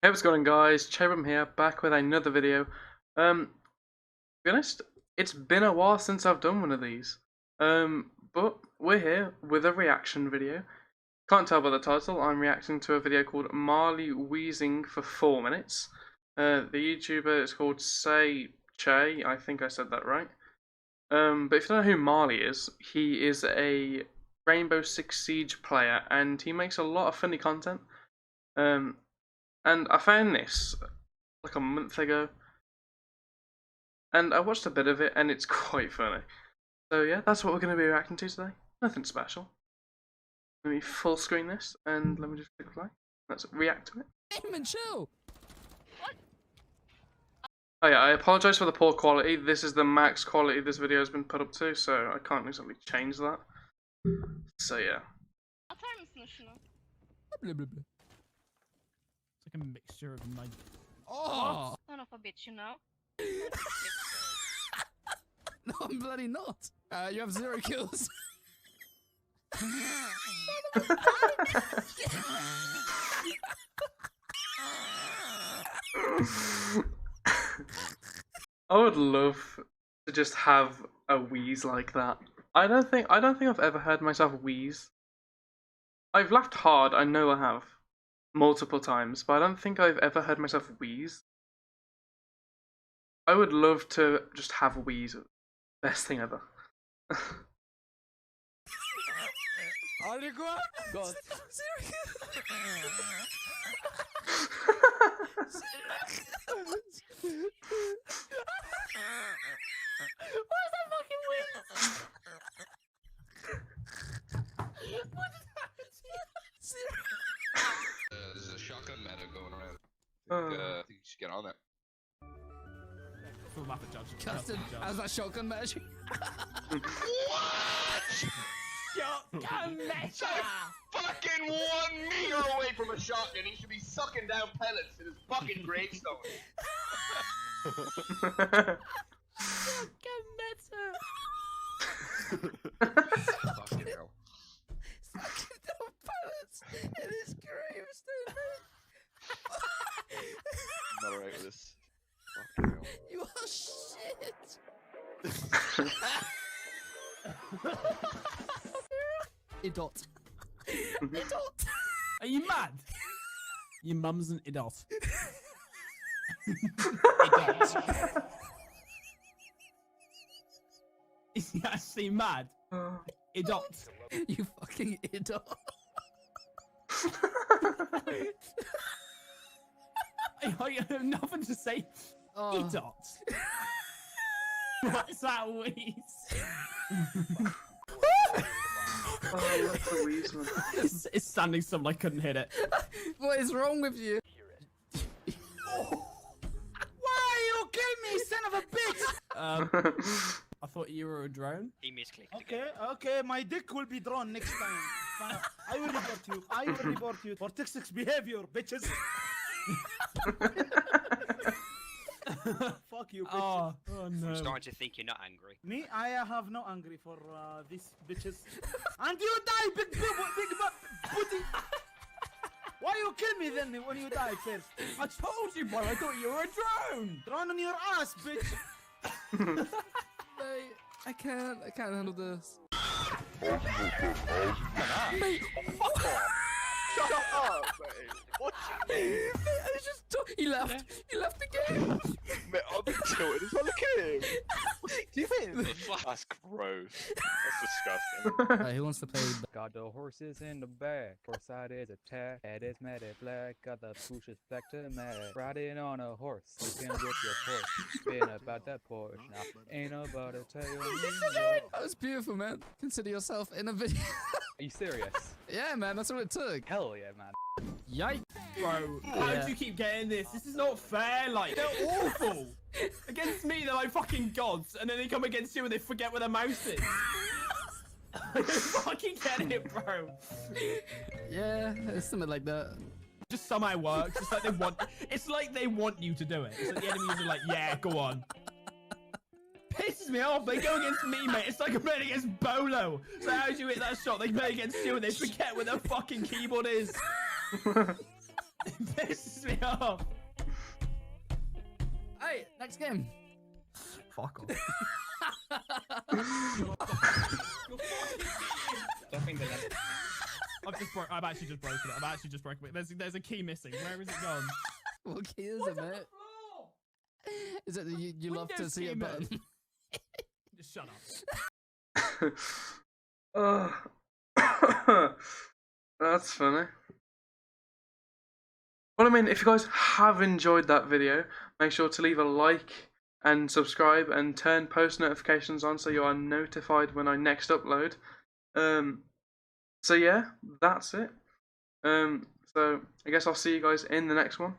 Hey, what's going on, guys? Cherub here, back with another video. To be honest, it's been a while since I've done one of these. But we're here with a reaction video. Can't tell by the title, I'm reacting to a video called Marely wheezing for 4 minutes. The YouTuber is called Say Che, I think I said that right. But if you don't know who Marely is, he is a Rainbow Six Siege player, and he makes a lot of funny content. And I found this like a month ago, and I watched a bit of it, and it's quite funny. So yeah, that's what we're going to be reacting to today. Nothing special. Let me full screen this, and let me just click play. Let's react to it. And chill. Oh yeah, I apologise for the poor quality. This is the max quality this video has been put up to, so I can't exactly change that. So yeah. It's like a mixture of my. Oh! Son of a bitch, you know. No, I'm bloody not. You have 0 kills. I would love to just have a wheeze like that. I don't think I've ever heard myself wheeze. I've laughed hard, I know I have. Multiple times, but I don't think I've ever heard myself wheeze. I would love to just have a wheeze. Best thing ever. God. What's that fucking weird? What just happened to you? There's a shotgun meta going around. I think you should get on that. Full map of judge. Custard, how's that shotgun match? What? Shotgun meta! Fucking 1 meter away from a shotgun. He should be sucking down pellets in his fucking gravestone. Shotgun meta! Fucking hell. Sucking down pellets in his gravestone. I'm not alright with this. Fucking hell. You are shit. Idot. Idot. Are you mad? Your mum's an idot. Is he actually mad? Idot. You fucking idot. I have nothing to say. Oh. Idot. What's that wheeze? Oh, look the wheeze, man. It's standing still, I couldn't hit it. What is wrong with you? Why you kill me, son of a bitch? I thought you were a drone. He misclicked. Okay, my dick will be drawn next time. I will report you for toxic behavior, bitches. Fuck you, bitches. Oh no. I'm starting to think you're not angry. Me, I have no angry for these bitches. And you die, big booty. Why you kill me then when you die first? I told you, boy. I thought you were a drone. Drawn on your ass, bitch. Mate, I can't handle this. Mate, fuck off. Shut up, mate. What you mean? I just he left. He left the game. Mate, I've been tilted as well. Look at him. What's he doing? That's gross. That's disgusting. Alright, who wants to play? Got the horses in the back. Horse side is attack. Head is mad at black. Got the pushes back to mad. Riding on a horse. You can whip your horse. Been about that Porsche now. Ain't nobody tell you. That was beautiful, man. Consider yourself in a video. Are you serious? Yeah, man, that's what it took. Hell yeah, man. Yikes, bro. How do you keep getting this? This is not fair. Like, they're awful. Against me, they're like fucking gods, and then they come against you and they forget where the mouse is. I don't fucking get it, bro. Yeah, it's something like that. Just somehow works. It's like they want. It's like they want you to do it. It's like the enemies are like, yeah, go on. Pisses me off. They go against me, mate. It's like I'm playing against Bolo. So how do you hit that shot? They play against you and they forget where their fucking keyboard is. It pisses me off. Hey, next game. Fuck off. I've actually just broken it. I've actually just broken it. There's a key missing. Where is it gone? What key is it, mate? Is it that you love to Windows see a key, button? Just shut up. That's funny. Well, I mean, if you guys have enjoyed that video, make sure to leave a like and subscribe and turn post notifications on so you are notified when I next upload. So yeah, that's it. So I guess I'll see you guys in the next one.